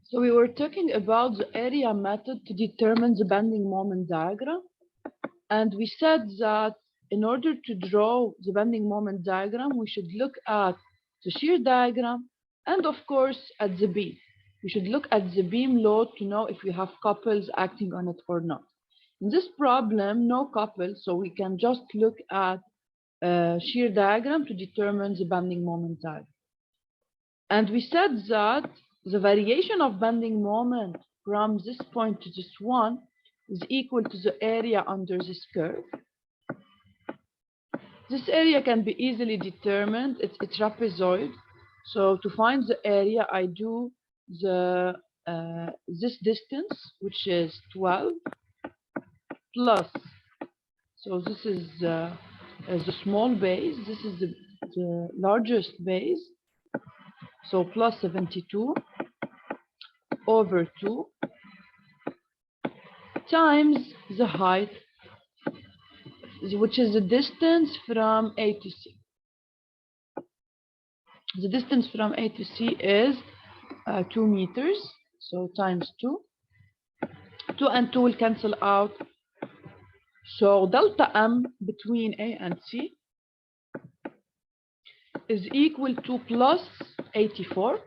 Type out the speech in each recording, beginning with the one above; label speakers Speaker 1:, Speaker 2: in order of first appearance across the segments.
Speaker 1: So we were talking about the area method to determine the bending moment diagram. And we said that in order to draw the bending moment diagram, we should look at the shear diagram and of course at the beam. We should look at the beam load to know if we have couples acting on it or not. In this problem, no couple, so we can just look at shear diagram to determine the bending moment diagram. And we said that the variation of bending moment from this point to this one is equal to the area under this curve. This area can be easily determined. It's a trapezoid. So to find the area, I do the this distance, which is 12, plus. So this is the small base. This is the largest base. So plus 72 over 2 times the height, which is the distance from A to C. The distance from A to C is 2 meters, so times 2. 2 and 2 will cancel out. So delta M between A and C is equal to plus 84.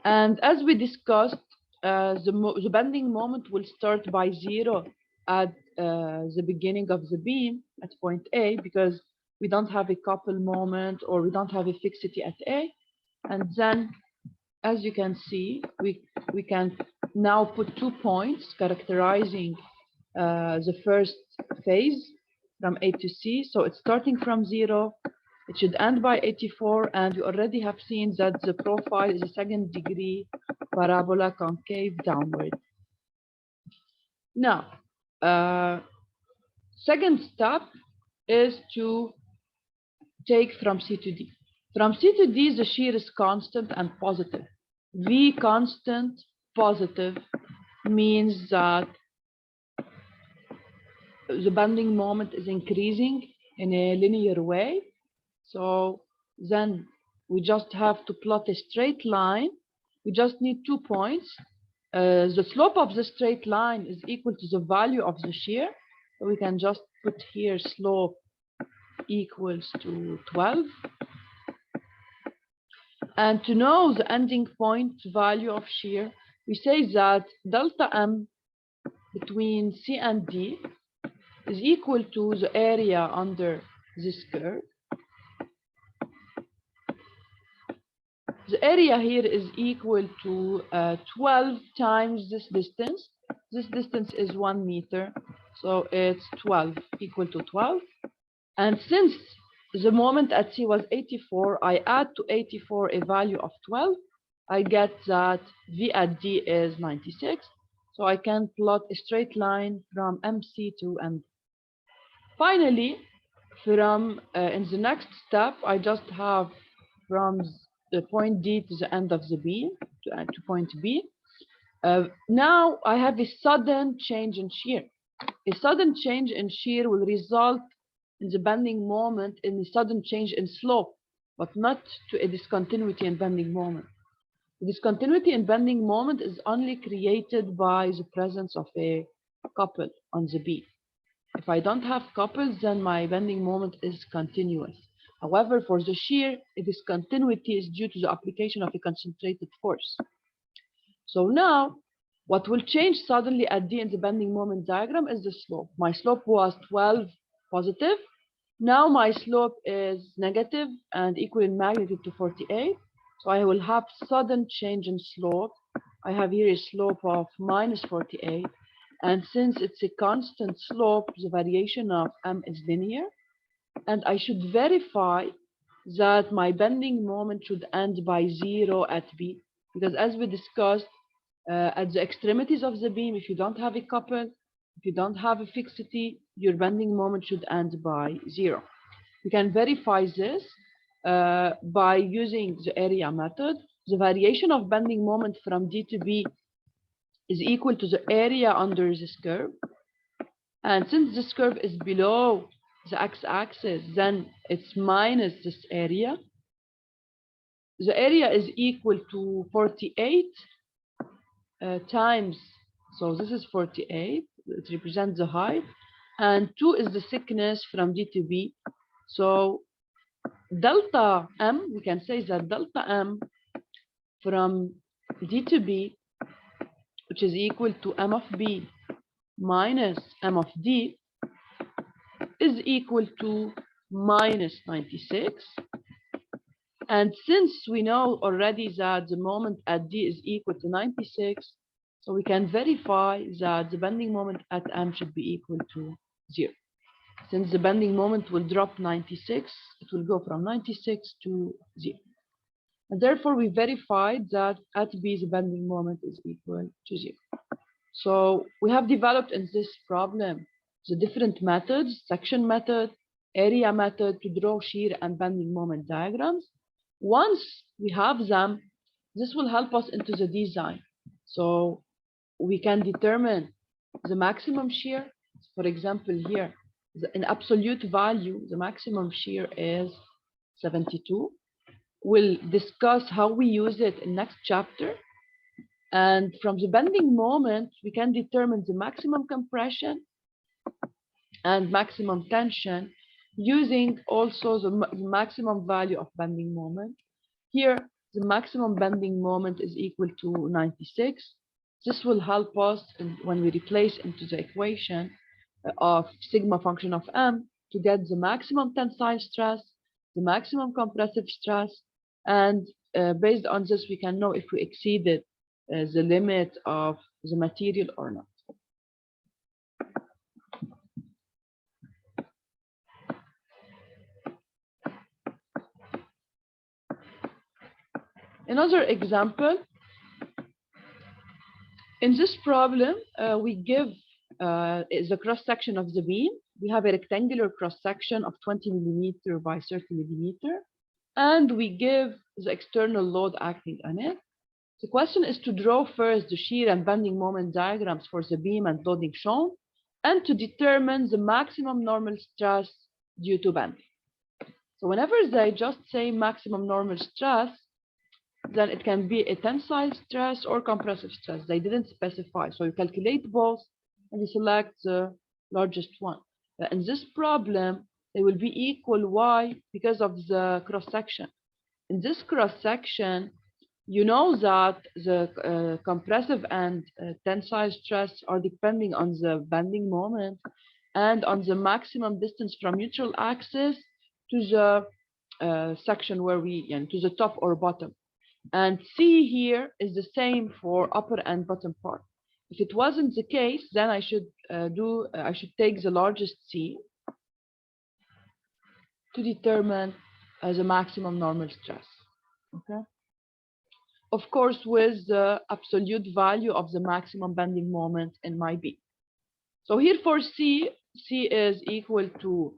Speaker 1: And as we discussed, the bending moment will start by 0 at the beginning of the beam at point A, because we don't have a couple moment or we don't have a fixity at A. And then, as you can see, we can now put 2 points characterizing the first phase from A to C. So it's starting from 0. It should end by 84, and we already have seen that the profile is a second degree parabola concave downward. Now, second step is to take from C to D. From C to D, the shear is constant and positive. V constant positive means that the bending moment is increasing in a linear way. So then we just have to plot a straight line. We just need 2 points. The slope of the straight line is equal to the value of the shear. So we can just put here slope equals to 12. And to know the ending point value of shear, we say that delta M between C and D is equal to the area under this curve. The area here is equal to 12 times this distance. This distance is 1 meter, so it's 12 equal to 12. And since the moment at C was 84, I add to 84 a value of 12. I get that V at D is 96. So I can plot a straight line from MC to MD. Finally, from in the next step, I just have from the point D to the end of the beam to point B. Now I have a sudden change in shear. A sudden change in shear will result in the bending moment in a sudden change in slope, but not to a discontinuity in bending moment. The discontinuity in bending moment is only created by the presence of a couple on the beam. If I don't have couples, then my bending moment is continuous. However, for the shear, a discontinuity is due to the application of a concentrated force. So now, what will change suddenly at D in the bending moment diagram is the slope. My slope was 12 positive. Now my slope is negative and equal in magnitude to 48. So I will have sudden change in slope. I have here a slope of minus 48. And since it's a constant slope, the variation of M is linear. And I should verify that my bending moment should end by 0 at B. Because as we discussed, at the extremities of the beam, if you don't have a couple, if you don't have a fixity, your bending moment should end by 0. We can verify this by using the area method. The variation of bending moment from D to B is equal to the area under this curve. And since this curve is below the x-axis, then it's minus this area. The area is equal to 48 times, so this is 48, it represents the height, and 2 is the thickness from D to B. So delta M, we can say that delta M from D to B, which is equal to M of B minus M of D, is equal to minus 96. And since we know already that the moment at D is equal to 96, so we can verify that the bending moment at M should be equal to 0. Since the bending moment will drop 96, it will go from 96 to 0. And therefore, we verified that at B, the bending moment is equal to 0. So we have developed in this problem the different methods, section method, area method, to draw shear and bending moment diagrams. Once we have them, this will help us into the design. So we can determine the maximum shear. For example, here, in absolute value, the maximum shear is 72. We'll discuss how we use it in next chapter. And from the bending moment, we can determine the maximum compression and maximum tension using also the maximum value of bending moment. Here, the maximum bending moment is equal to 96. This will help us when we replace into the equation of sigma function of M to get the maximum tensile stress, the maximum compressive stress, and based on this, we can know if we exceeded the limit of the material or not. Another example, in this problem, we give the cross-section of the beam. We have a rectangular cross-section of 20 millimeter by 30 millimeter, and we give the external load acting on it. The question is to draw first the shear and bending moment diagrams for the beam and loading shown, and to determine the maximum normal stress due to bending. So whenever they just say maximum normal stress, then it can be a tensile stress or compressive stress. They didn't specify. So you calculate both and you select the largest one. In this problem, they will be equal. Why? Because of the cross-section. In this cross-section, you know that the compressive and tensile stress are depending on the bending moment and on the maximum distance from neutral axis to the section where to the top or bottom. And C here is the same for upper and bottom part. If it wasn't the case, then I should take the largest C to determine the maximum normal stress. Okay. Of course, with the absolute value of the maximum bending moment in my beam. So here for C is equal to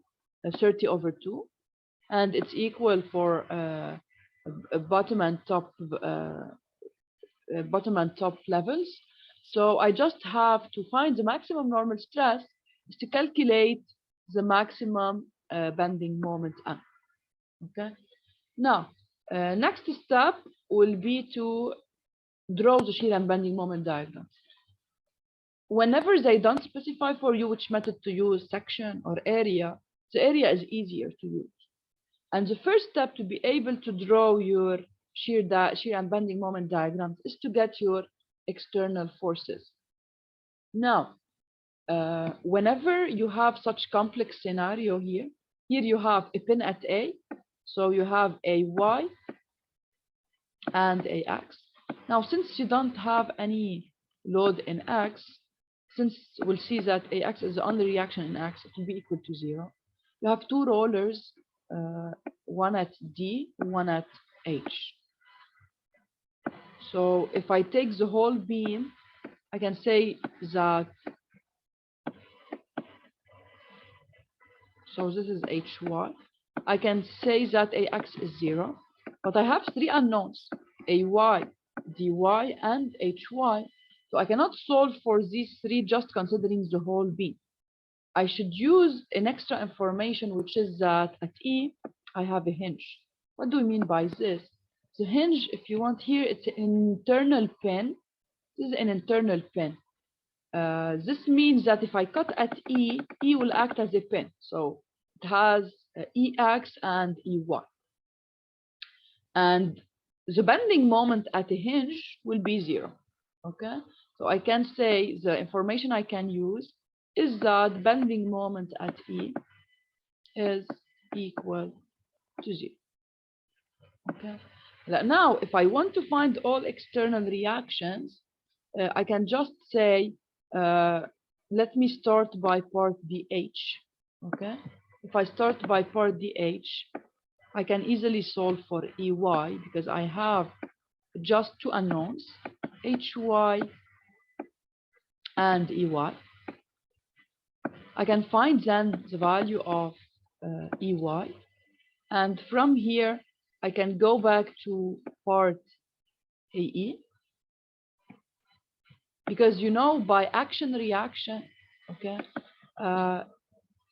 Speaker 1: 30 over 2, and it's equal for bottom and top levels. So I just have to find the maximum normal stress is to calculate the maximum bending moment M. Okay. Now, next step will be to draw the shear and bending moment diagrams. Whenever they don't specify for you which method to use, section or area, the area is easier to use. And the first step to be able to draw your shear and bending moment diagrams is to get your external forces. Now, whenever you have such complex scenario here you have a pin at A, so you have a Y and a X. Now, since you don't have any load in X, since we'll see that AX is the only reaction in X, it will be equal to 0. You have two rollers, one at D, one at H. So if I take the whole beam, I can say that, so this is HY. I can say that AX is 0, but I have three unknowns, AY, DY, and HY. So I cannot solve for these three just considering the whole beam. I should use an extra information, which is that at E, I have a hinge. What do we mean by this? The hinge, if you want here, it's an internal pin This is an internal pin. This means that if I cut at E, E will act as a pin. So it has EX and EY. And the bending moment at a hinge will be 0. Okay? So I can say the information I can use is that bending moment at E is equal to 0. Okay? Now, if I want to find all external reactions, I can just say, let me start by part DH. Okay? If I start by part DH, I can easily solve for EY because I have just two unknowns, HY and EY. I can find then the value of EY. And from here, I can go back to part AE. Because, you know, by action reaction, okay,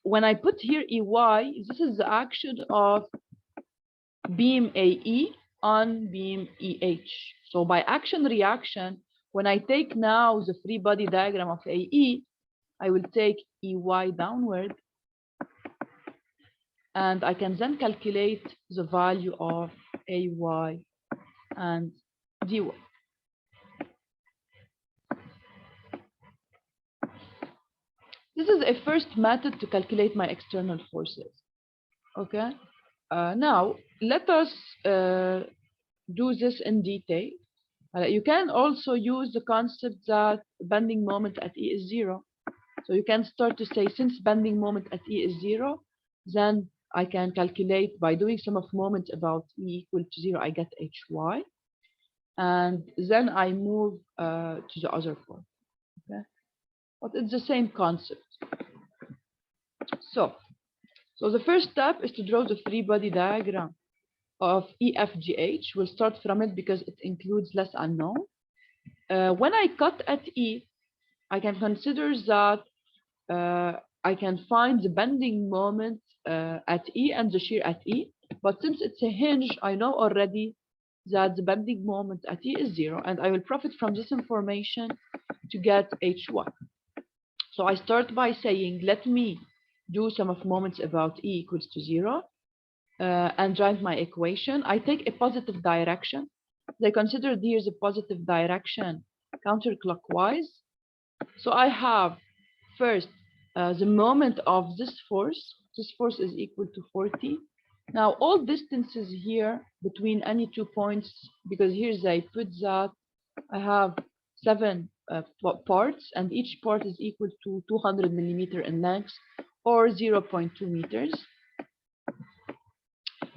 Speaker 1: when I put here EY, this is the action of beam AE on beam EH. So by action reaction, when I take now the free body diagram of AE, I will take EY downward, and I can then calculate the value of AY and DY. This is a first method to calculate my external forces. Okay. Now, let us do this in detail. You can also use the concept that bending moment at E is 0. So you can start to say, since bending moment at E is 0, then I can calculate by doing sum of moments about E equal to 0, I get HY. And then I move to the other point. Okay. But it's the same concept. So the first step is to draw the free body diagram of EFGH. We'll start from it because it includes less unknown. When I cut at E, I can consider that I can find the bending moment at E and the shear at E. But since it's a hinge, I know already that the bending moment at E is 0, and I will profit from this information to get HY. So I start by saying, let me do sum of moments about E equals to 0 and drive my equation. I take a positive direction. They consider here's a positive direction counterclockwise. So I have first the moment of this force. This force is equal to 40. Now all distances here between any 2 points, because here's I put that I have 7 parts, and each part is equal to 200 millimeter in length, or 0.2 meters.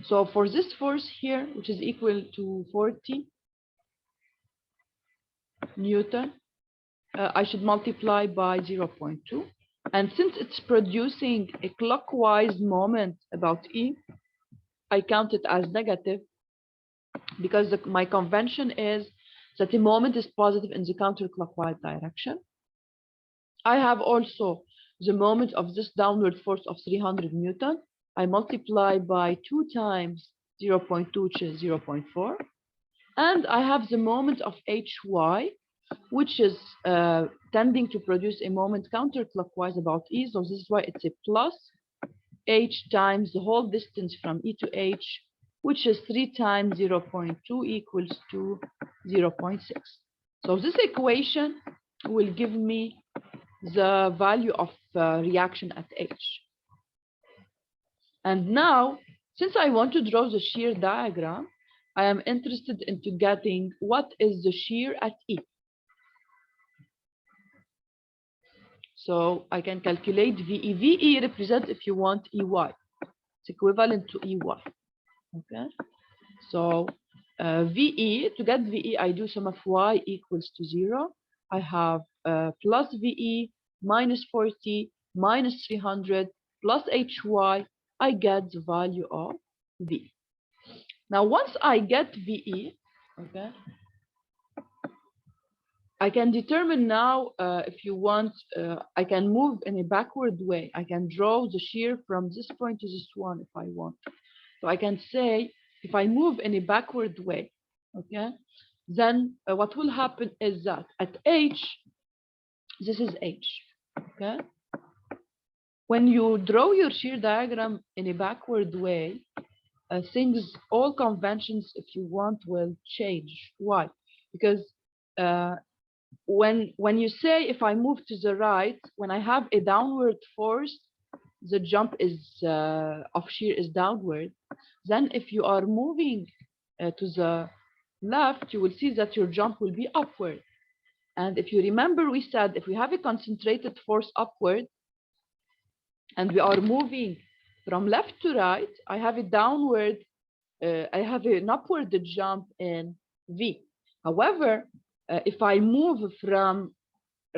Speaker 1: So for this force here, which is equal to 40 Newton, I should multiply by 0.2. And since it's producing a clockwise moment about E, I count it as negative because my convention is that the moment is positive in the counterclockwise direction. I have also the moment of this downward force of 300 Newton. I multiply by 2 times 0.2, which is 0.4. And I have the moment of HY, which is tending to produce a moment counterclockwise about E. So this is why it's a plus H times the whole distance from E to H, which is 3 times 0.2 equals to 0.6. So this equation will give me the value of reaction at H. And now, since I want to draw the shear diagram, I am interested into getting what is the shear at E. So I can calculate VE. VE represents, if you want, EY. It's equivalent to EY. Okay. So VE, to get VE, I do sum of Y equals to 0. I have plus VE minus 40 minus 300 plus HY. I get the value of V. Now, once I get VE, okay, I can determine now, if you want, I can move in a backward way. I can draw the shear from this point to this one if I want. So I can say, if I move in a backward way, okay, then what will happen is that at H, this is H, okay? When you draw your shear diagram in a backward way, things, all conventions, if you want, will change. Why? Because when you say if I move to the right, when I have a downward force, the jump is of shear is downward. Then if you are moving to the left, you will see that your jump will be upward. And if you remember, we said if we have a concentrated force upward and we are moving from left to right, I have a downward, I have an upward jump in V. However, if I move from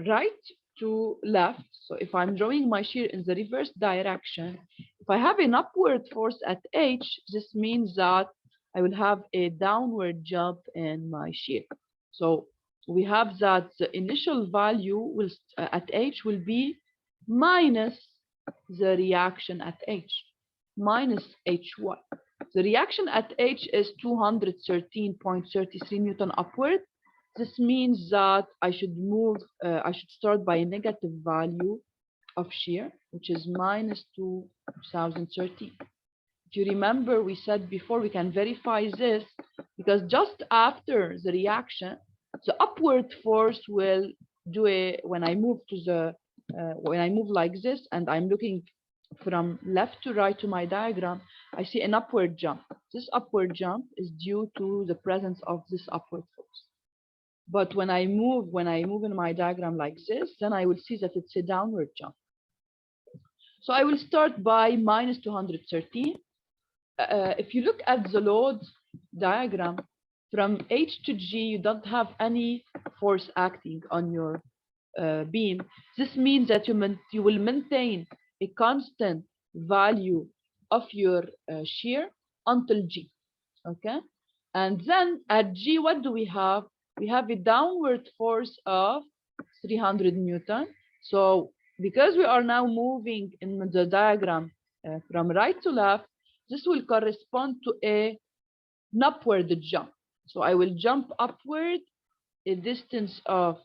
Speaker 1: right to left, so if I'm drawing my shear in the reverse direction, if I have an upward force at H, this means that I will have a downward jump in my shear. So we have that the initial value will at H will be minus the reaction at H, minus HY. The reaction at H is 213.33 Newton upward. This means that I should move, I should start by a negative value of shear, which is minus 2013. If you remember, we said before we can verify this because just after the reaction, the upward force will do a, when I move to the, when I move like this and I'm looking from left to right to my diagram, I see an upward jump. This upward jump is due to the presence of this upward force. But when I move in my diagram like this, then I will see that it's a downward jump. So I will start by minus 213. If you look at the load diagram, from H to G, you don't have any force acting on your beam. This means that you will maintain a constant value of your shear until G, okay? And then at G, what do we have? We have a downward force of 300 Newton. So because we are now moving in the diagram from right to left, this will correspond to an upward jump. So I will jump upward a distance of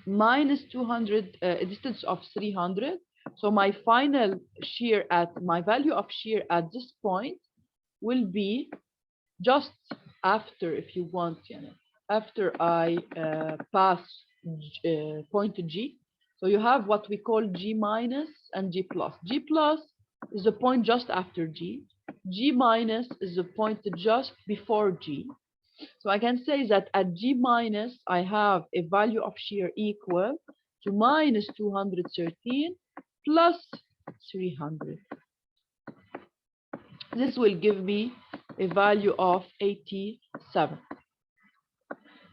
Speaker 1: minus 200, a distance of 300. So my final shear at, my value of shear at this point will be just after, if you want, after I pass point G. So you have what we call G minus and G plus. G plus is the point just after G. G minus is the point just before G. So I can say that at G minus, I have a value of shear equal to minus 213 plus 300. This will give me a value of 87.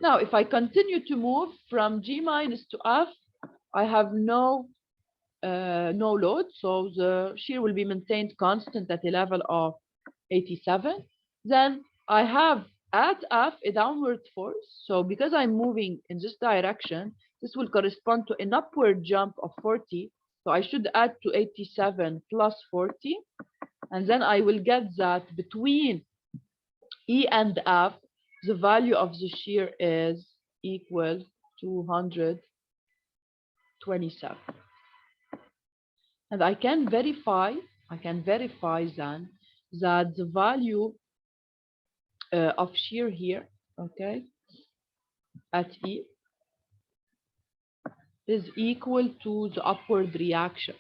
Speaker 1: Now, if I continue to move from G minus to F, I have no load, so the shear will be maintained constant at a level of 87. Then I have at F a downward force. So because I'm moving in this direction, this will correspond to an upward jump of 40. So I should add to 87 plus 40. And then I will get that between E and F, the value of the shear is equal to 227. And I can verify then that the value of shear here, okay, at E is equal to the upward reaction,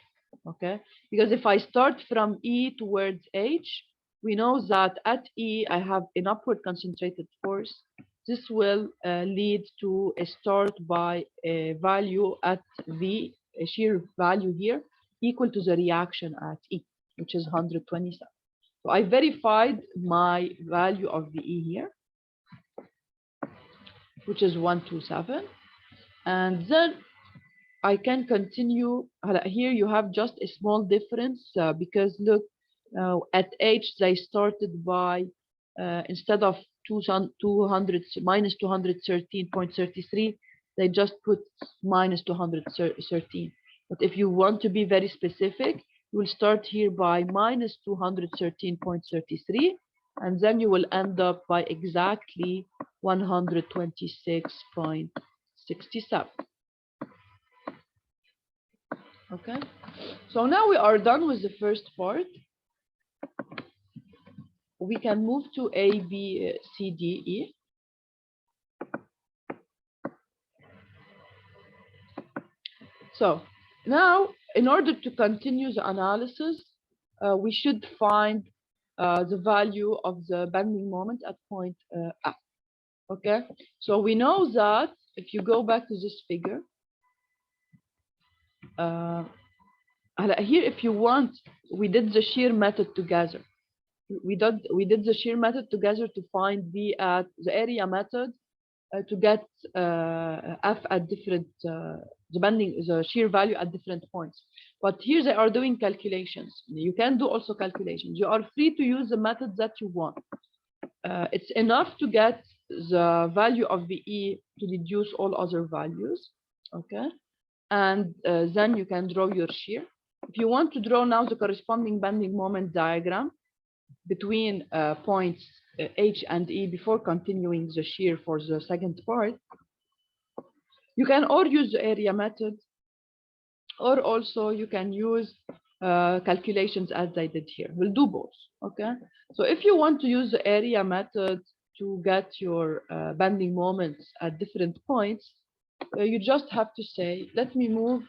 Speaker 1: okay? Because if I start from E towards H, we know that at E I have an upward concentrated force. This will lead to a start by a value at V, a shear value here, equal to the reaction at E, which is 127. So I verified my value of the E here, which is 127. And then I can continue. Here you have just a small difference because look, at H they started by, instead of minus 213.33, they just put minus 213. But if you want to be very specific, you will start here by minus 213.33, and then you will end up by exactly 126.67. Okay, so now we are done with the first part. We can move to A, B, C, D, E. So now, in order to continue the analysis, we should find the value of the bending moment at point F. Okay, so we know that if you go back to this figure, here, if you want, we did the shear method together. We did the shear method together to find V at the area method to get F at different the shear value at different points. But here they are doing calculations. You can do also calculations. You are free to use the method that you want. It's enough to get the value of VE to deduce all other values. Okay, and then you can draw your shear. If you want to draw now the corresponding bending moment diagram between points H and E before continuing the shear for the second part, you can or use the area method, or also you can use calculations as I did here. We'll do both. Okay, so if you want to use the area method to get your bending moments at different points, you just have to say, let me move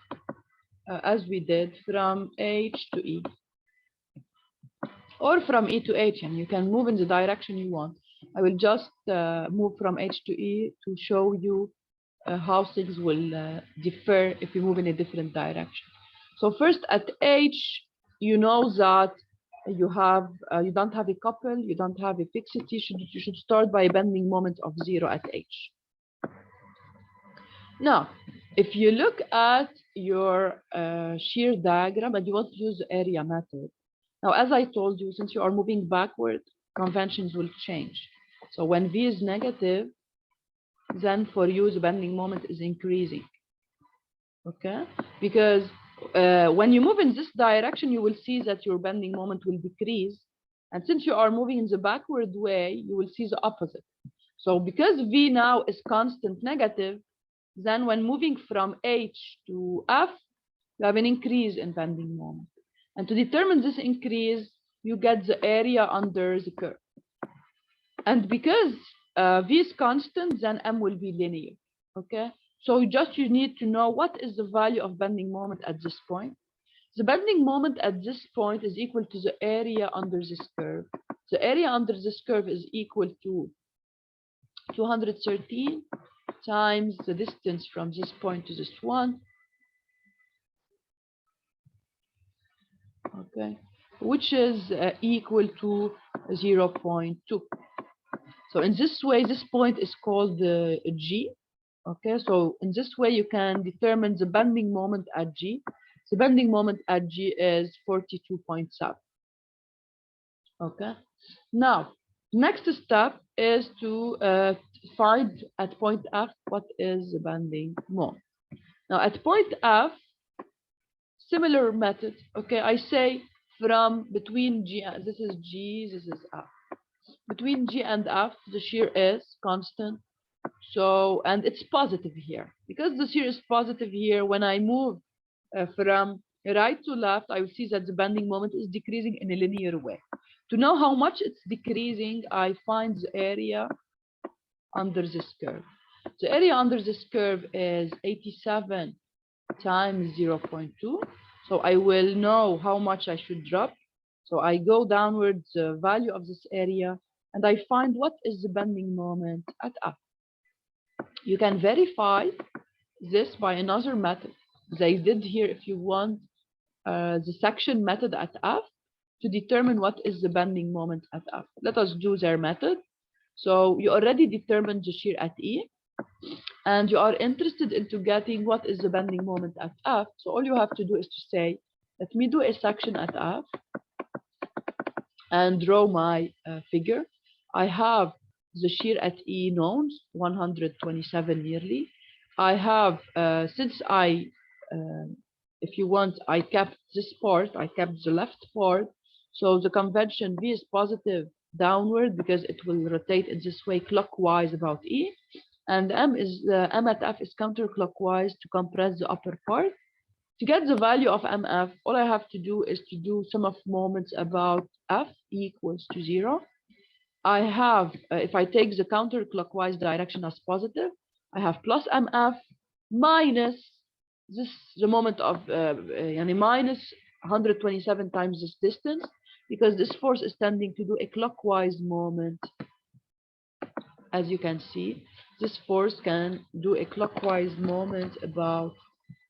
Speaker 1: as we did from H to E, or from E to H, and you can move in the direction you want. I will just move from H to E to show you how things will differ if you move in a different direction. So first at H, you know that you don't have a couple, you don't have a fixity. You should start by a bending moment of 0 at H. Now, if you look at your shear diagram and you want to use the area method, now as I told you, since you are moving backward, conventions will change. So when V is negative, then for you the bending moment is increasing. Okay, because when you move in this direction, you will see that your bending moment will decrease, and since you are moving in the backward way, you will see the opposite. So because V now is constant negative, then when moving from H to F, you have an increase in bending moment, and to determine this increase, you get the area under the curve. And because V is constant, then M will be linear. Okay, so you need to know what is the value of bending moment at this point. The bending moment at this point is equal to the area under this curve. The area under this curve is equal to 213 times the distance from this point to this one. Okay, which is equal to 0.2. So in this way, this point is called G. Okay, so in this way, you can determine the bending moment at G. The bending moment at G is 42.7. Okay, now next step is to find at point F what is the bending moment. Now at point F, similar method. Okay, I say from between G, this is G, this is F. Between G and F, the shear is constant. So, and it's positive here. Because the shear is positive here, when I move from right to left, I will see that the bending moment is decreasing in a linear way. To know how much it's decreasing, I find the area under this curve. The area under this curve is 87 times 0.2. So I will know how much I should drop. So I go downwards the value of this area, and I find what is the bending moment at F. You can verify this by another method. They did here if you want the section method at F to determine what is the bending moment at F. Let us do their method. So you already determined the shear at E, and you are interested into getting what is the bending moment at F. So all you have to do is to say, let me do a section at F and draw my figure. I have the shear at E known, 127 nearly. I have, since if you want, I kept this part, I kept the left part. So the convention V is positive, downward because it will rotate in this way clockwise about E. And M at F is counterclockwise to compress the upper part. To get the value of MF, all I have to do is to do sum of moments about F equals to 0. I have, if I take the counterclockwise direction as positive, I have plus MF minus this, the moment of, minus 127 times this distance, because this force is tending to do a clockwise moment. As you can see, this force can do a clockwise moment about,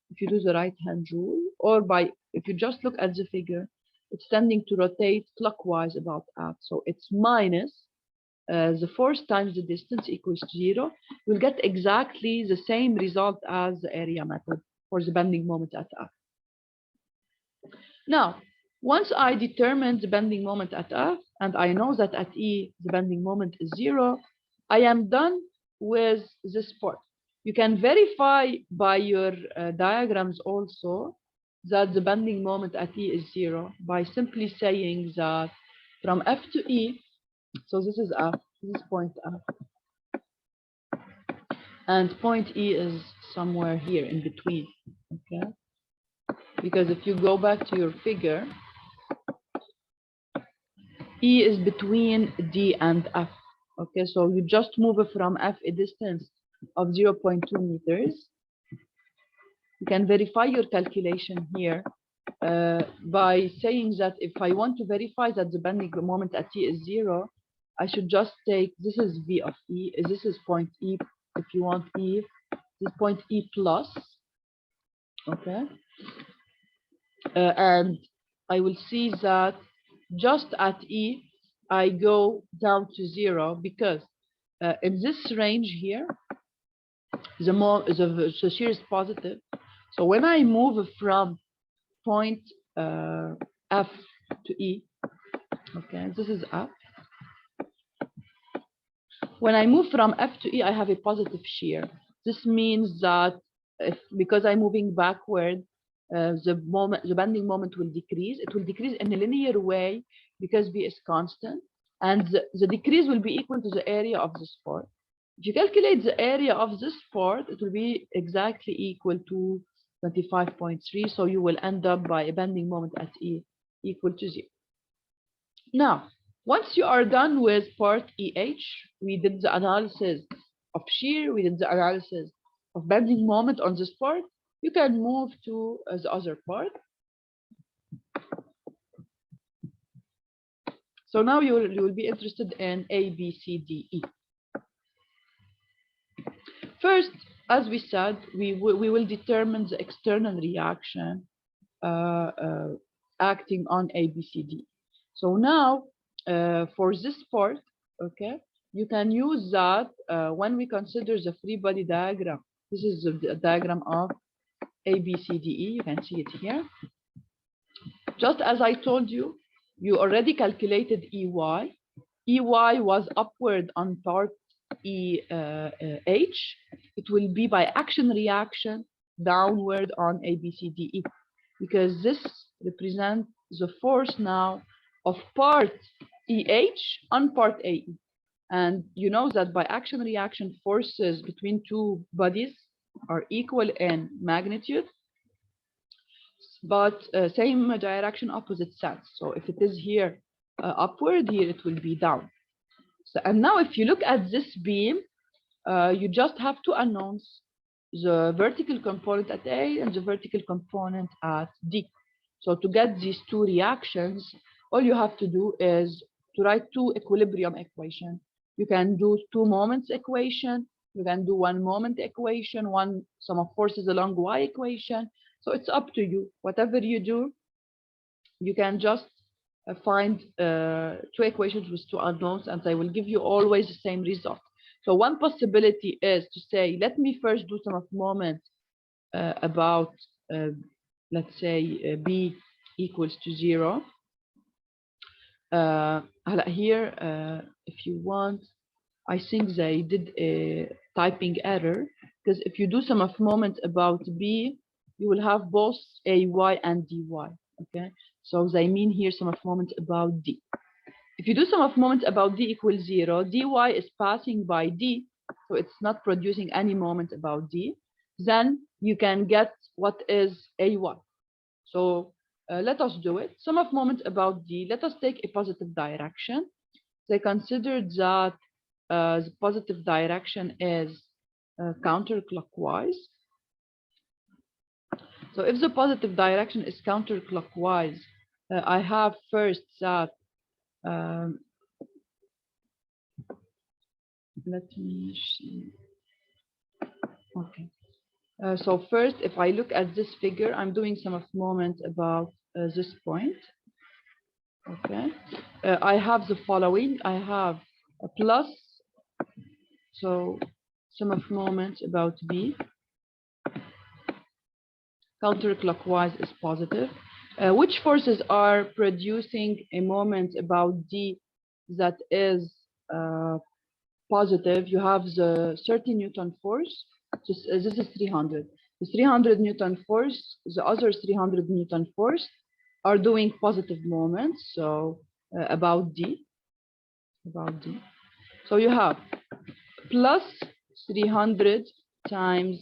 Speaker 1: if you do the right hand rule, or by, if you just look at the figure, it's tending to rotate clockwise about F. So it's minus the force times the distance equals to 0. We'll get exactly the same result as the area method for the bending moment at F. Now, once I determine the bending moment at F, and I know that at E the bending moment is 0, I am done with this part. You can verify by your diagrams also that the bending moment at E is 0 by simply saying that from F to E, so this is F, this is point F, and point E is somewhere here in between, okay? Because if you go back to your figure, E is between D and F, okay? So you just move from F a distance of 0.2 meters. You can verify your calculation here by saying that if I want to verify that the bending moment at T is 0, I should just take, this is V of E, this is point E, if you want E, this point E plus, okay? And I will see that just at E, I go down to 0 because in this range here, the shear is positive. So when I move from point F to E, okay, this is F. When I move from F to E, I have a positive shear. This means that because I'm moving backward, the bending moment will decrease. It will decrease in a linear way because V is constant, and the decrease will be equal to the area of this part. If you calculate the area of this part, it will be exactly equal to 25.3. So you will end up by a bending moment at E equal to 0. Now, once you are done with part EH, we did the analysis of shear, we did the analysis of bending moment on this part, you can move to the other part. So now you will be interested in A, B, C, D, E. First, as we said, we will determine the external reaction acting on A, B, C, D. So now, for this part, okay, you can use that when we consider the free body diagram. This is the diagram of A, B, C, D, E. You can see it here. Just as I told you, you already calculated EY. EY was upward on part EH. It will be by action reaction downward on A, B, C, D, E, because this represents the force now of part EH on part AE. And you know that by action reaction, forces between two bodies are equal in magnitude, but same direction, opposite sense. So if it is here upward, here it will be down. So, and now if you look at this beam, you just have to announce the vertical component at A and the vertical component at D. So to get these two reactions, all you have to do is to write two equilibrium equations. You can do two moments equation, you can do one moment equation, one sum of forces along Y equation. So it's up to you. Whatever you do, you can just find two equations with two unknowns, and they will give you always the same result. So one possibility is to say, let me first do sum of moment about, let's say, B equals to 0. Here, if you want, I think they did a typing error, because if you do sum of moment about B, you will have both AY and DY, okay? So they mean here sum of moment about D. If you do sum of moments about d equals 0, dy is passing by d, so it's not producing any moment about d, then you can get what is ay. So let us do it. Sum of moments about d, let us take a positive direction. They considered that the positive direction is counterclockwise. So if the positive direction is counterclockwise, I have first that let me see. Okay. So first, if I look at this figure, I'm doing sum of moment about this point. Okay. I have the following. I have a plus. So sum of moments about B. Counterclockwise is positive. Which forces are producing a moment about D that is positive? You have the 30 Newton force. This is 300. The 300 Newton force, the other 300 Newton force are doing positive moments. So about D. So you have plus 300 times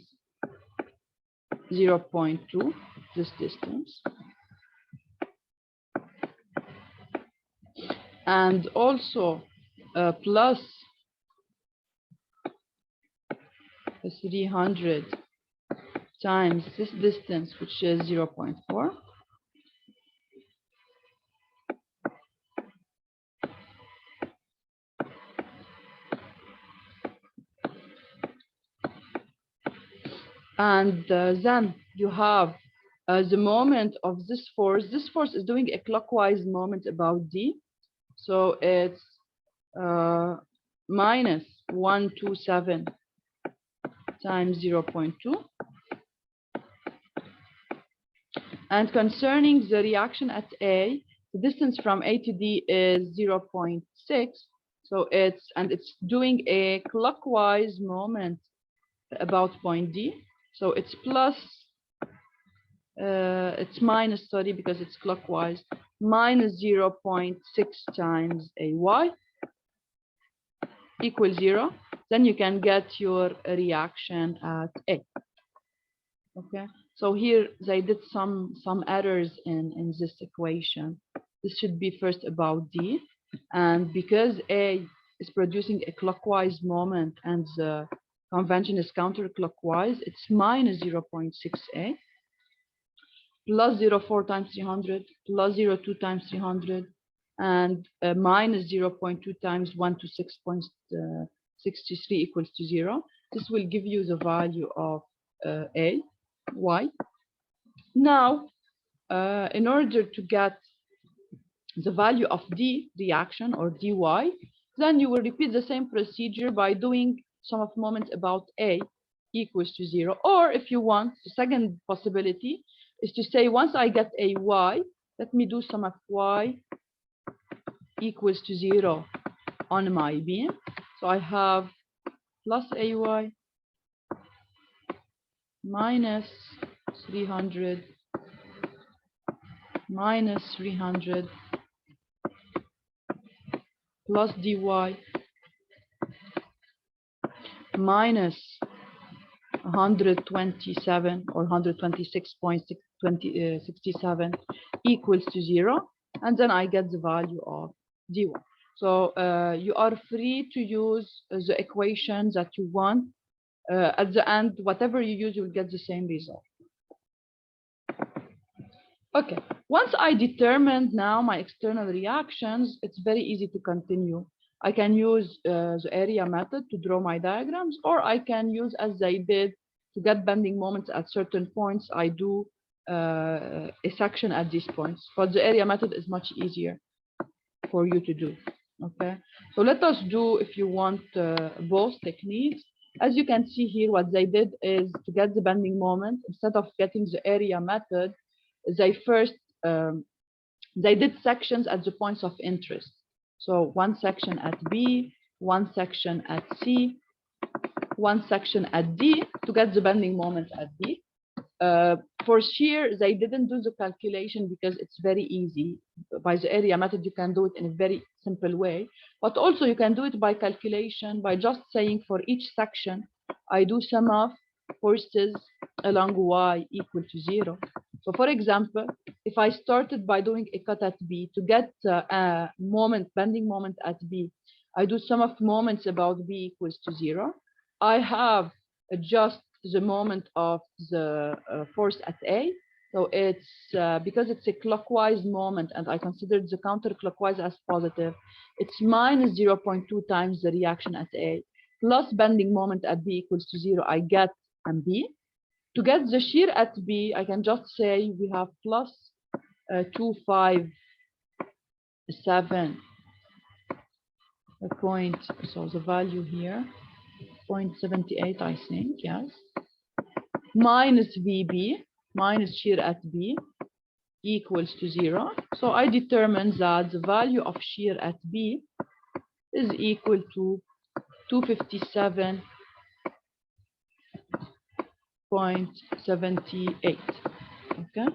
Speaker 1: 0.2, this distance. And also plus 300 times this distance, which is 0.4. And then you have the moment of this force. This force is doing a clockwise moment about D. So it's minus 127 times 0.2. And concerning the reaction at A, the distance from A to D is 0.6. So it's doing a clockwise moment about point D. So it's minus, sorry, because it's clockwise, minus 0.6 times AY equals 0. Then you can get your reaction at A. Okay, so here they did some errors in this equation. This should be first about D, and because A is producing a clockwise moment and the convention is counterclockwise, it's minus 0.6A plus 0.4 times 300 plus 0.2 times 300 and minus 0.2 times 1 to 6.63 equals to 0. This will give you the value of A, Y. Now, in order to get the value of D reaction or dy, then you will repeat the same procedure by doing sum of moments about A equals to 0. Or if you want, the second possibility is to say, once I get a y, let me do sum of y equals to 0 on my beam. So I have plus ay minus 300 minus 300 plus dy minus 127 or 126.67 equals to 0, and then I get the value of dy. So you are free to use the equation that you want. At the end, whatever you use, you'll get the same result. Okay, once I determined now my external reactions, it's very easy to continue. I can use the area method to draw my diagrams, or I can use, as I did, to get bending moments at certain points, I do a section at these points. But the area method is much easier for you to do. Okay, so let us do, if you want, both techniques. As you can see here, what they did is to get the bending moment, instead of getting the area method, they first they did sections at the points of interest. So one section at B, one section at C, one section at D to get the bending moment at D. For shear, they didn't do the calculation because it's very easy. By the area method, you can do it in a very simple way. But also you can do it by calculation, by just saying for each section, I do sum of forces along y equal to 0. So for example, if I started by doing a cut at B to get a bending moment at B, I do sum of moments about B equals to 0. I have just the moment of the force at A. So it's because it's a clockwise moment and I considered the counterclockwise as positive, it's minus 0.2 times the reaction at A plus bending moment at B equals to 0, I get MB. To get the shear at B, I can just say we have plus 257 point, so the value here, 0.78, I think, yes, minus VB, minus shear at B equals to 0. So I determine that the value of shear at B is equal to 257.78. Okay.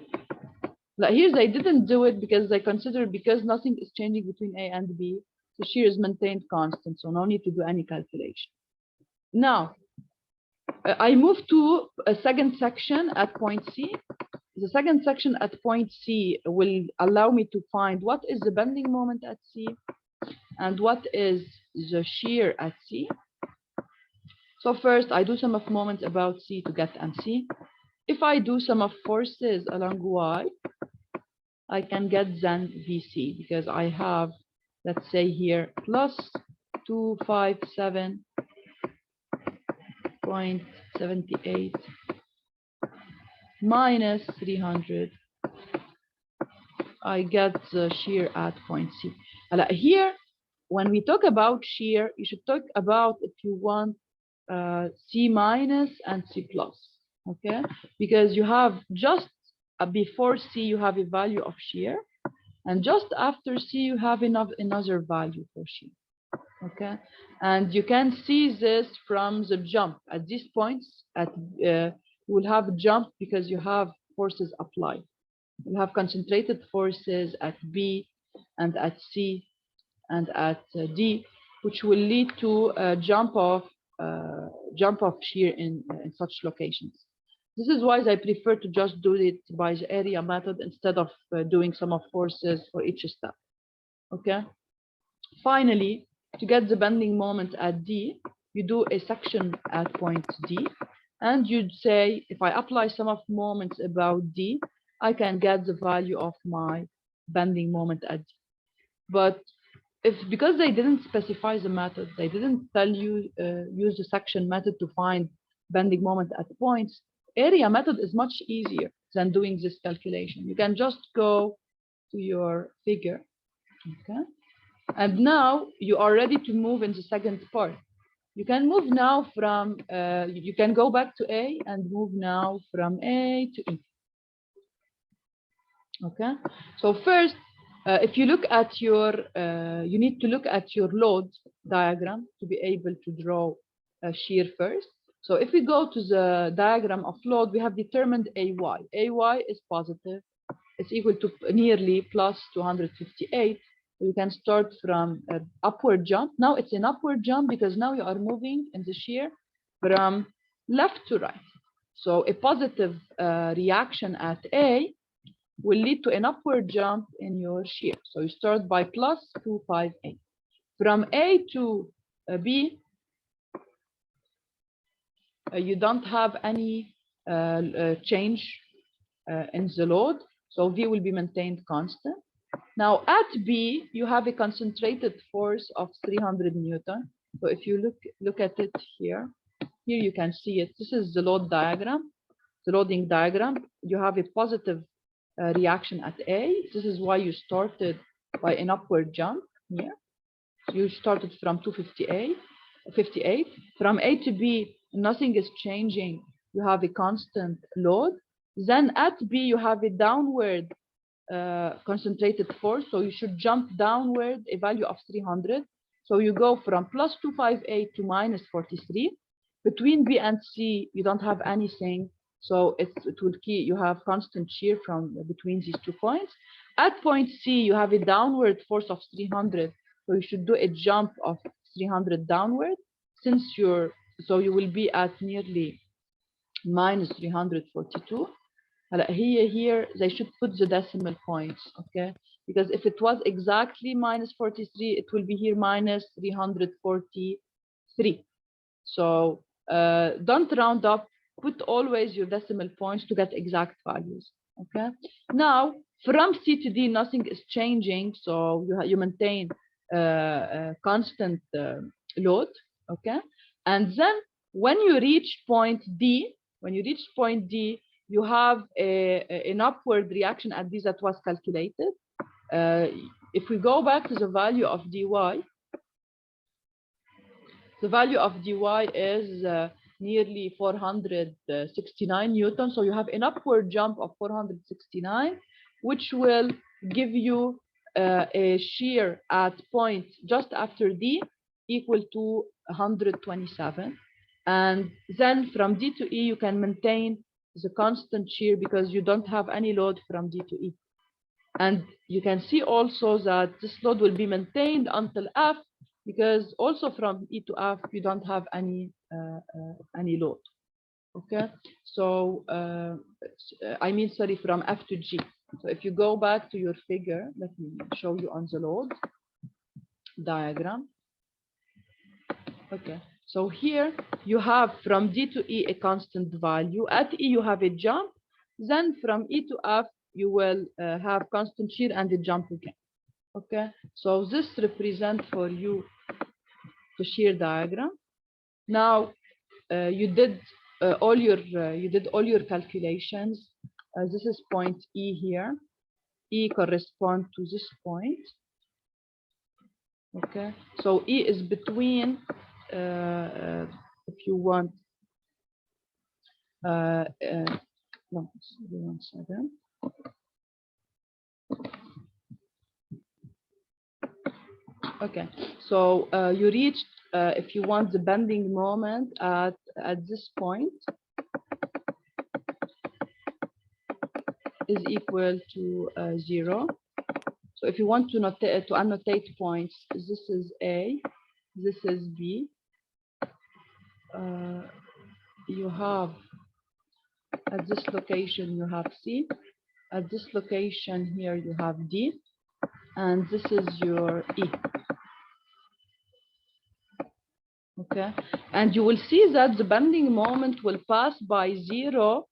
Speaker 1: Like here they didn't do it because they consider because nothing is changing between A and B, the shear is maintained constant, so no need to do any calculation. Now, I move to a second section at point C. The second section at point C will allow me to find what is the bending moment at C and what is the shear at C. So first, I do sum of moments about C to get MC. If I do sum of forces along Y, I can get then VC because I have, let's say here, plus 257.78 minus 300. I get the shear at point C. Here, when we talk about shear, you should talk about, if you want, C minus and C plus, okay? Because you have just before C, you have a value of shear, and just after C, you have another value for shear, okay? And you can see this from the jump. At these points, you will have a jump because you have forces applied. You have concentrated forces at B and at C and at D, which will lead to a jump of shear in such locations. This is why I prefer to just do it by the area method instead of doing sum of forces for each step. Okay. Finally, to get the bending moment at D, you do a section at point D, and you'd say, if I apply sum of moments about D, I can get the value of my bending moment at D. But because they didn't specify the method, they didn't tell you use the section method to find bending moment at points, area method is much easier than doing this calculation. You can just go to your figure, okay? And now you are ready to move in the second part. You can move now from, you can go back to A and move now from A to E. Okay, so first, if you look at your, you need to look at your load diagram to be able to draw a shear first. So if we go to the diagram of load, we have determined AY. AY is positive. It's equal to nearly plus 258. You can start from an upward jump. Now it's an upward jump because now you are moving in the shear from left to right. So a positive reaction at A will lead to an upward jump in your shear. So you start by plus 258. From A to B, you don't have any change in the load. So V will be maintained constant. Now at B, you have a concentrated force of 300 Newton. So if you look at it here you can see it. This is the load diagram, the loading diagram. You have a positive reaction at A. This is why you started by an upward jump here. You started from 258. From A to B, nothing is changing. You have a constant load. Then at B, you have a downward concentrated force. So you should jump downward a value of 300. So you go from plus 258 to minus 43. Between B and C, you don't have anything. So it will keep, you have constant shear from between these 2 points. At point C, you have a downward force of 300. So you should do a jump of 300 downward, since so you will be at nearly minus 342. Here they should put the decimal points, okay? Because if it was exactly minus 43, it will be here minus 343. So don't round up, put always your decimal points to get exact values, okay? Now, from C to D, nothing is changing, so you maintain a constant load, okay? And then when you reach point D, you have an upward reaction at D that was calculated. If we go back to the value of dy, the value of dy is nearly 469 Newton. So you have an upward jump of 469, which will give you a shear at point just after D equal to 127. And then from D to E, you can maintain the constant shear because you don't have any load from D to E. And you can see also that this load will be maintained until F, because also from E to F, you don't have any load. Okay, so sorry, from F to G. So if you go back to your figure, let me show you on the load diagram. Okay, so here you have from D to E a constant value. At E you have a jump. Then from E to F you will have constant shear and a jump again. Okay, so this represents for you the shear diagram. Now you did all your calculations. This is point E here. E corresponds to this point. Okay, so E is between, if you want, no, 1 second. Okay, so you reached, if you want, the bending moment at this point is equal to 0. So if you want to annotate points, this is A, this is B. You have at this location you have C. At this location here you have D, and this is your E. Okay, and you will see that the bending moment will pass by 0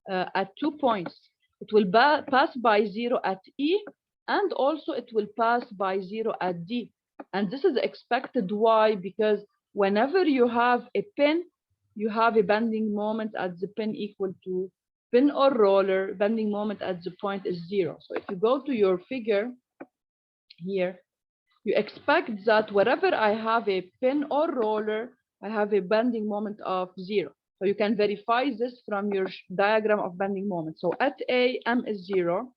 Speaker 1: at 2 points. It will pass by 0 at E, and also it will pass by 0 at D. And this is expected. Why? Because whenever you have a pin, you have a bending moment at the pin equal to pin or roller. Bending moment at the point is 0. So if you go to your figure here, you expect that wherever I have a pin or roller, I have a bending moment of 0. So you can verify this from your diagram of bending moment. So at A, M is 0.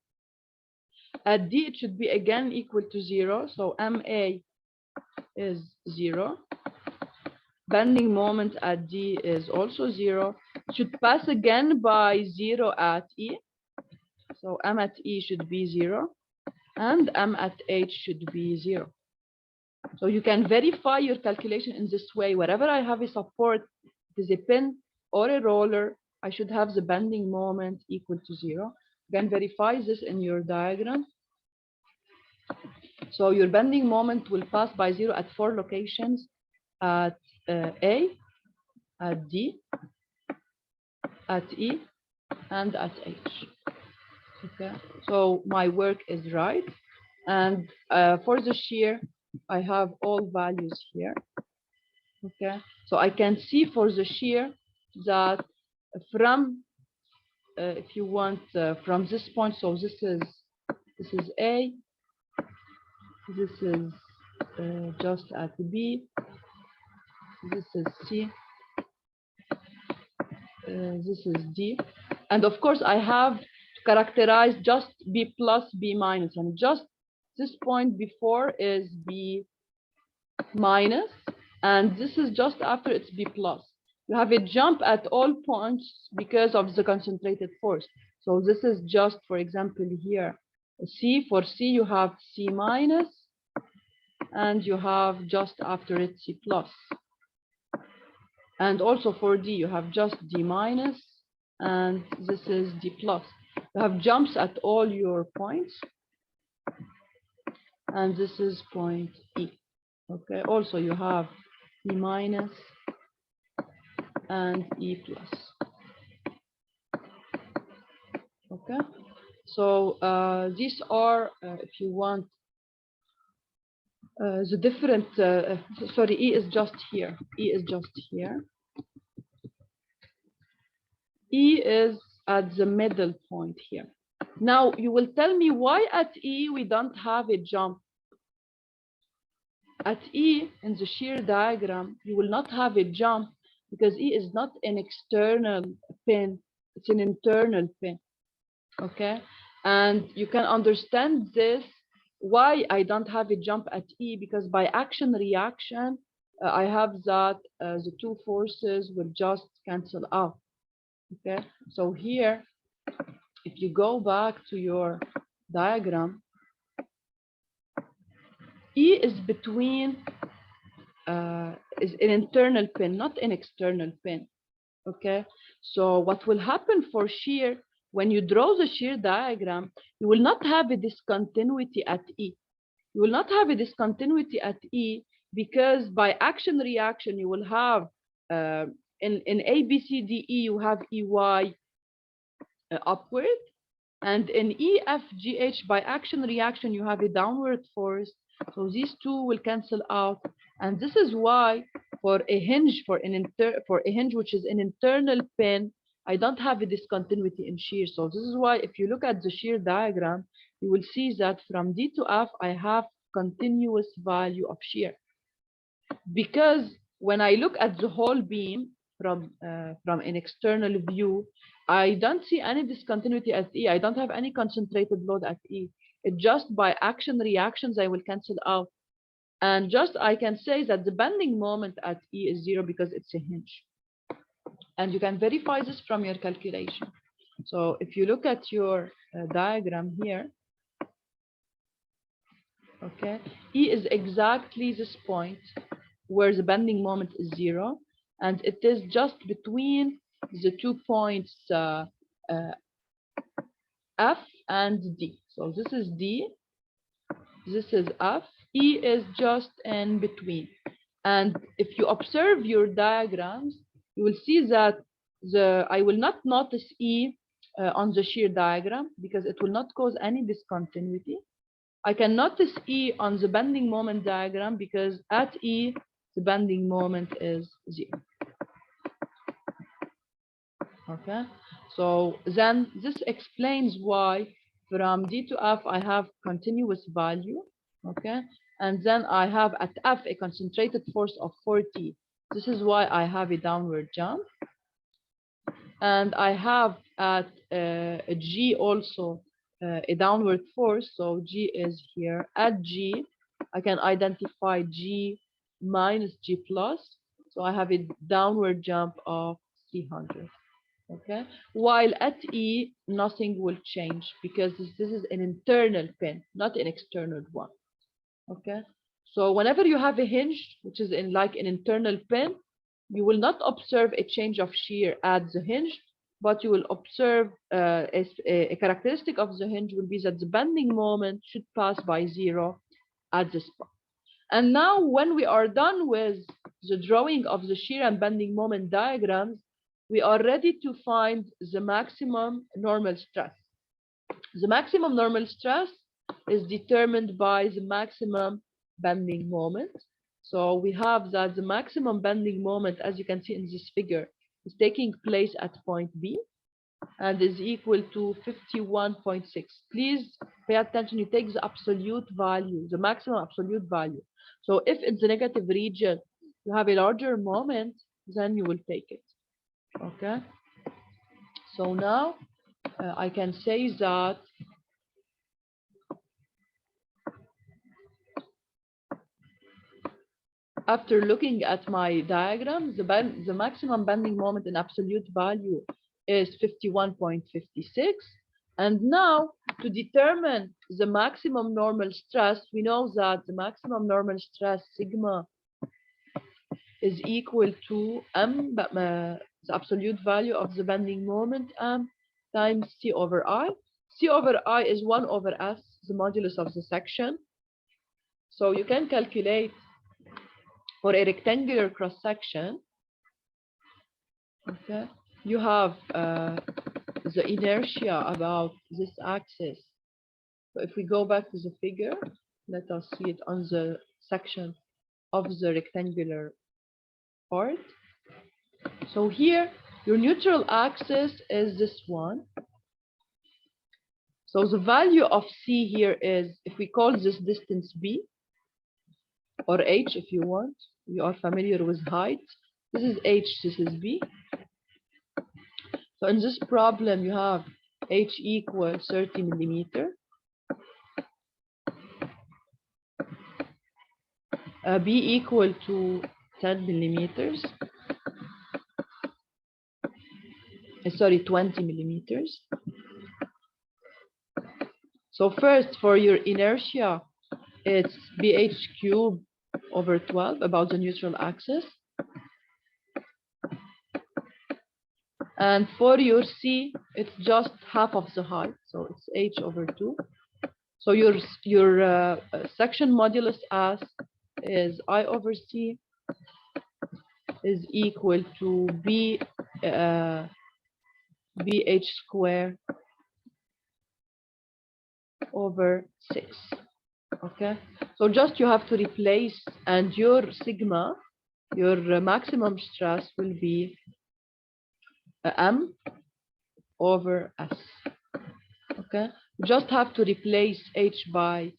Speaker 1: At D, it should be again equal to 0. So MA is 0. Bending moment at D is also 0. It should pass again by 0 at E. So M at E should be 0. And M at H should be 0. So you can verify your calculation in this way. Wherever I have a support, it is a pin or a roller, I should have the bending moment equal to 0. You can verify this in your diagram. So your bending moment will pass by 0 at 4 locations: at A, at D, at E, and at H. Okay, so my work is right. And for the shear, I have all values here. Okay, so I can see for the shear that from, if you want, from this point, so this is A, this is just at B, this is C, this is D, and of course I have to characterize just B plus, B minus, and just this point before is B minus, and this is just after it's B plus. You have a jump at all points because of the concentrated force. So this is just, for example, here C. For C, you have C minus, and you have just after it C plus. And also for D, you have just D minus, and this is D plus. You have jumps at all your points, and this is point E. Okay, also you have E minus and E plus. Okay, so these are, if you want, the different, sorry, E is just here. E is just here. E is at the middle point here. Now you will tell me why at E we don't have a jump. At E in the shear diagram, you will not have a jump because E is not an external pin, it's an internal pin. Okay, and you can understand this why I don't have a jump at E, because by action reaction I have that the two forces will just cancel out. Okay, so here if you go back to your diagram, E is between is an internal pin, not an external pin. Okay, so what will happen for shear, when you draw the shear diagram, you will not have a discontinuity at E. You will not have a discontinuity at E because by action reaction you will have in A, B, C, D, E you have EY upward, and in E, F, G, H by action reaction you have a downward force. So these two will cancel out, and this is why for a hinge, for a hinge which is an internal pin, I don't have a discontinuity in shear. So this is why if you look at the shear diagram, you will see that from D to F I have continuous value of shear, because when I look at the whole beam from an external view, I don't see any discontinuity at E. I don't have any concentrated load at E. It just by action reactions I will cancel out. And just I can say that the bending moment at E is 0 because it's a hinge. And you can verify this from your calculation. So if you look at your diagram here, okay, E is exactly this point where the bending moment is 0, and it is just between the 2 points F and D. So this is D, this is F, E is just in between. And if you observe your diagrams, you will see that I will not notice E on the shear diagram because it will not cause any discontinuity. I can notice E on the bending moment diagram because at E, the bending moment is 0. Okay, so then this explains why from D to F I have continuous value. Okay, and then I have at F a concentrated force of 40. This is why I have a downward jump. And I have at a G also a downward force. So G is here. At G, I can identify G minus G plus. So I have a downward jump of 300. Okay, while at E, nothing will change because this is an internal pin, not an external one. Okay, so whenever you have a hinge, which is in like an internal pin, you will not observe a change of shear at the hinge, but you will observe a characteristic of the hinge will be that the bending moment should pass by 0 at this point. And now when we are done with the drawing of the shear and bending moment diagrams, we are ready to find the maximum normal stress. The maximum normal stress is determined by the maximum bending moment. So we have that the maximum bending moment, as you can see in this figure, is taking place at point B and is equal to 51.6. Please pay attention, you take the absolute value, the maximum absolute value. So if it's the negative region, you have a larger moment, then you will take it. Okay, so now I can say that after looking at my diagram, the maximum bending moment in absolute value is 51.56, And now, to determine the maximum normal stress, we know that the maximum normal stress sigma is equal to m, the absolute value of the bending moment, m times c over I. C over I is 1 over s, the modulus of the section. So you can calculate for a rectangular cross section. Okay, you have the inertia about this axis. So if we go back to the figure, let us see it on the section of the rectangular part. So here, your neutral axis is this one. So the value of C here is, if we call this distance B, or H if you want, you are familiar with height. This is H, this is B. So in this problem, you have H equals 30 millimeter. B equal to 10 millimeters. Sorry, 20 millimeters. So first, for your inertia, it's BH cubed over 12, about the neutral axis. And for your C, it's just half of the height, so it's H over 2. So your section modulus as is I over C is equal to BH squared over 6. Okay, so just you have to replace, and your sigma, your maximum stress will be m over s. Okay, you just have to replace h by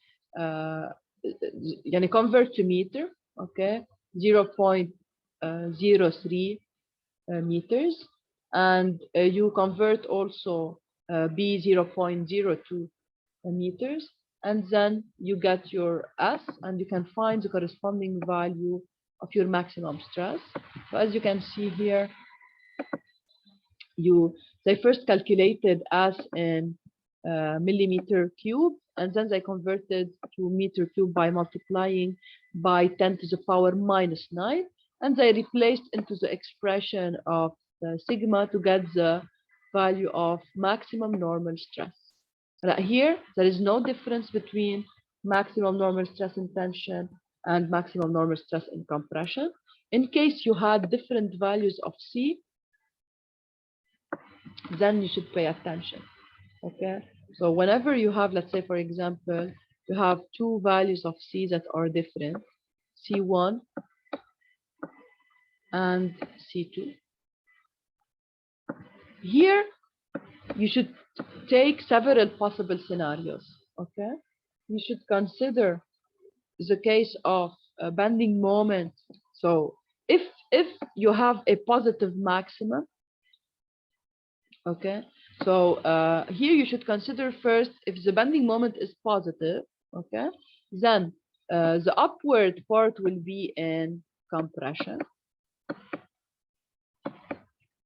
Speaker 1: convert to meter. Okay, 0.03 meters, and you convert also b 0.02 meters, and then you get your S, and you can find the corresponding value of your maximum stress. So as you can see here, they first calculated S in millimeter cube, and then they converted to meter cube by multiplying by 10 to the power minus 9, and they replaced into the expression of sigma to get the value of maximum normal stress. Here, there is no difference between maximum normal stress in tension and maximum normal stress in compression. In case you had different values of C, then you should pay attention. Okay, so whenever you have, let's say, for example, you have two values of C that are different, C1 and C2. Here, you should take several possible scenarios. Okay, you should consider the case of a bending moment. So if you have a positive maximum, okay, so here you should consider first, if the bending moment is positive, okay, then the upward part will be in compression,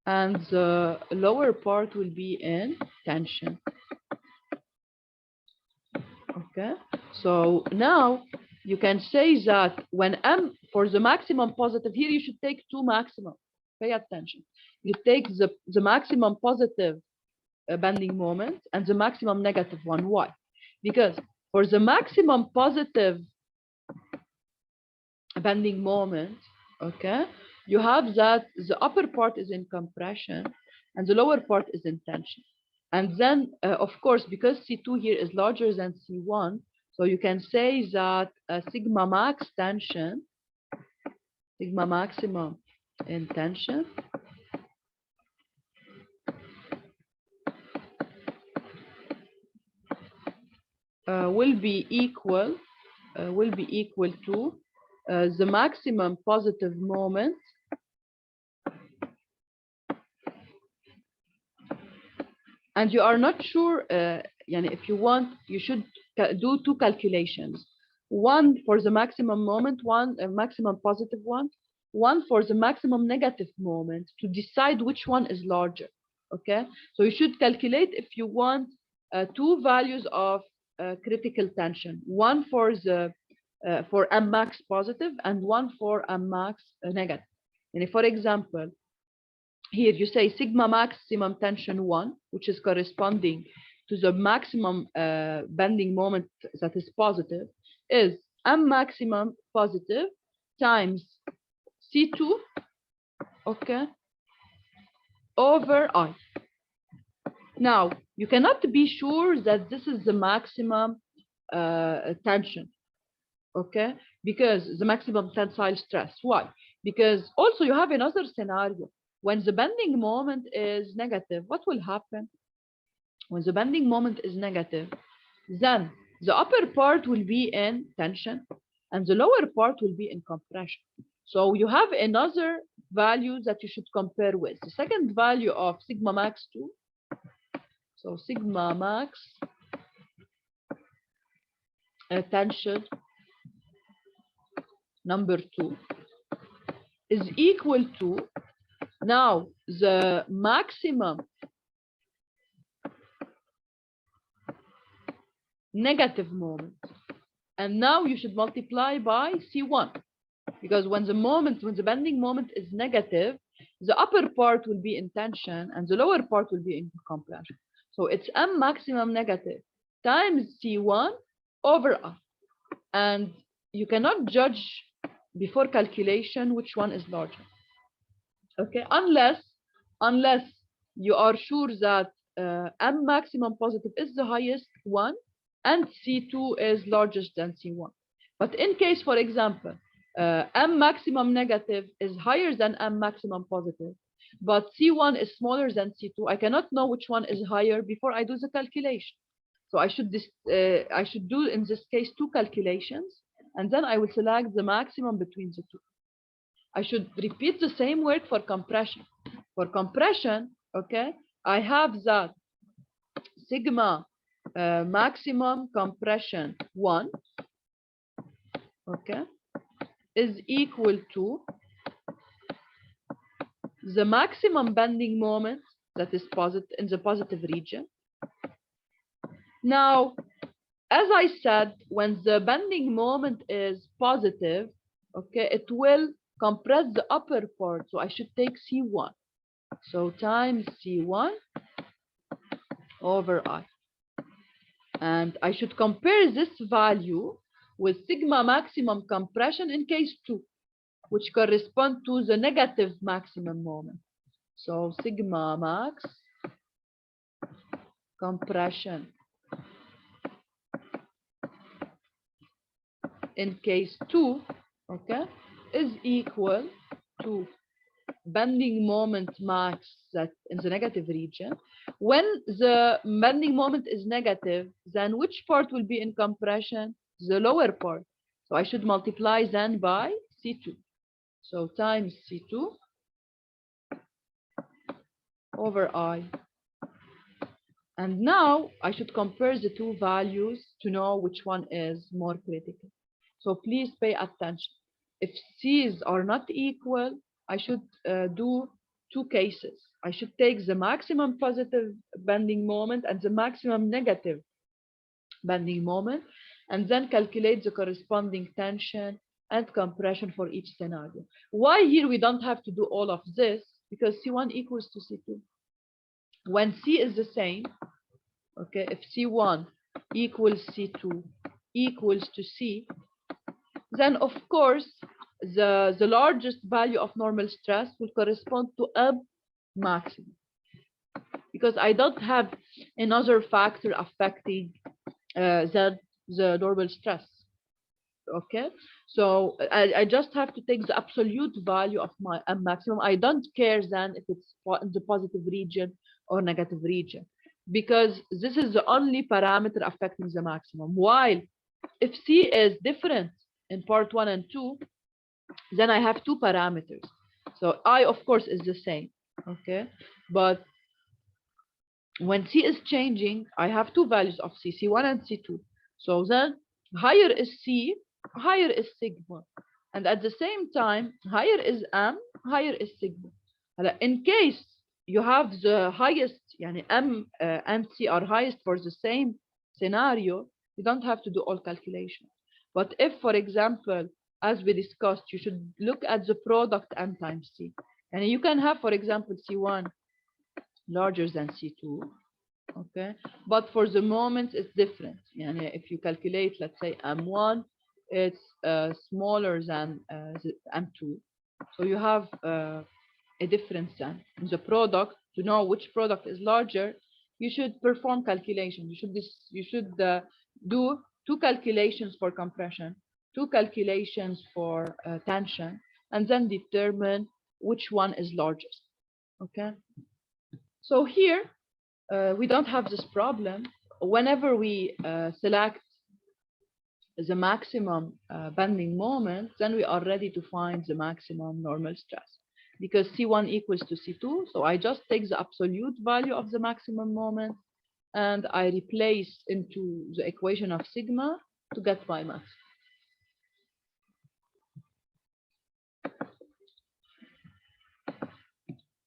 Speaker 1: and the lower part will be in tension. Okay, so now you can say that when M, for the maximum positive, here you should take two maximum. Pay attention. You take the maximum positive bending moment and the maximum negative one. Why? Because for the maximum positive bending moment, okay, you have that the upper part is in compression and the lower part is in tension. And then, of course, because C2 here is larger than C1, so you can say that sigma max tension, sigma maximum in tension, will be equal to the maximum positive moment and you are not sure, if you want, you should do two calculations. One for the maximum moment, one maximum positive one for the maximum negative moment, to decide which one is larger. Okay, so you should calculate, if you want, two values of critical tension, one for the for M max positive and one for M max negative. And for example, here you say sigma maximum tension 1, which is corresponding to the maximum bending moment that is positive, is M maximum positive times C2, okay, over I. Now, you cannot be sure that this is the maximum tension, okay, because the maximum tensile stress. Why? Because also you have another scenario. When the bending moment is negative, what will happen? When the bending moment is negative, then the upper part will be in tension and the lower part will be in compression. So you have another value that you should compare with. The second value of sigma max 2. So sigma max tension number 2 is equal to now the maximum negative moment. And now you should multiply by C1, because when the bending moment is negative, the upper part will be in tension and the lower part will be in compression. So it's M maximum negative times C1 over I. And you cannot judge before calculation which one is larger. Okay, unless you are sure that M maximum positive is the highest one and C2 is largest than C1. But in case, for example, M maximum negative is higher than M maximum positive, but C1 is smaller than C2, I cannot know which one is higher before I do the calculation. So I should do in this case two calculations, and then I will select the maximum between the two. I should repeat the same work for compression. For compression, okay, I have that sigma maximum compression 1, okay, is equal to the maximum bending moment that is positive in the positive region. Now, as I said, when the bending moment is positive, okay, it will compress the upper part. So I should take C1. So times C1 over I. And I should compare this value with sigma maximum compression in case 2, which correspond to the negative maximum moment. So sigma max compression in case 2, okay, is equal to bending moment max that in the negative region. When the bending moment is negative, then which part will be in compression? The lower part. So I should multiply then by C2. So times C2 over I. And now I should compare the two values to know which one is more critical. So please pay attention. If C's are not equal, I should do two cases. I should take the maximum positive bending moment and the maximum negative bending moment, and then calculate the corresponding tension and compression for each scenario. Why here we don't have to do all of this? Because C1 equals to C2. When C is the same, okay, if C1 equals C2 equals to C, then of course the largest value of normal stress will correspond to M maximum, because I don't have another factor affecting the normal stress. Okay, so I just have to take the absolute value of my M maximum. I don't care then if it's in the positive region or negative region, because this is the only parameter affecting the maximum. While if C is different in part 1 and 2, then I have two parameters. So I, of course, is the same, okay? But when C is changing, I have two values of C, C1 and C2. So then higher is C, higher is sigma. And at the same time, higher is M, higher is sigma. In case you have the highest, يعني M and C are highest for the same scenario, you don't have to do all calculations. But if, for example, as we discussed, you should look at the product M times C. And you can have, for example, C1 larger than C2, okay? But for the moment, it's different. Yani if you calculate, let's say M1, it's smaller than the M2. So you have a difference then in the product. To know which product is larger, you should perform calculations. You should do two calculations for compression, two calculations for tension, and then determine which one is largest. Okay. So here we don't have this problem. Whenever we select the maximum bending moment, then we are ready to find the maximum normal stress. Because C1 equals to C2, so I just take the absolute value of the maximum moment and I replace into the equation of sigma to get my max.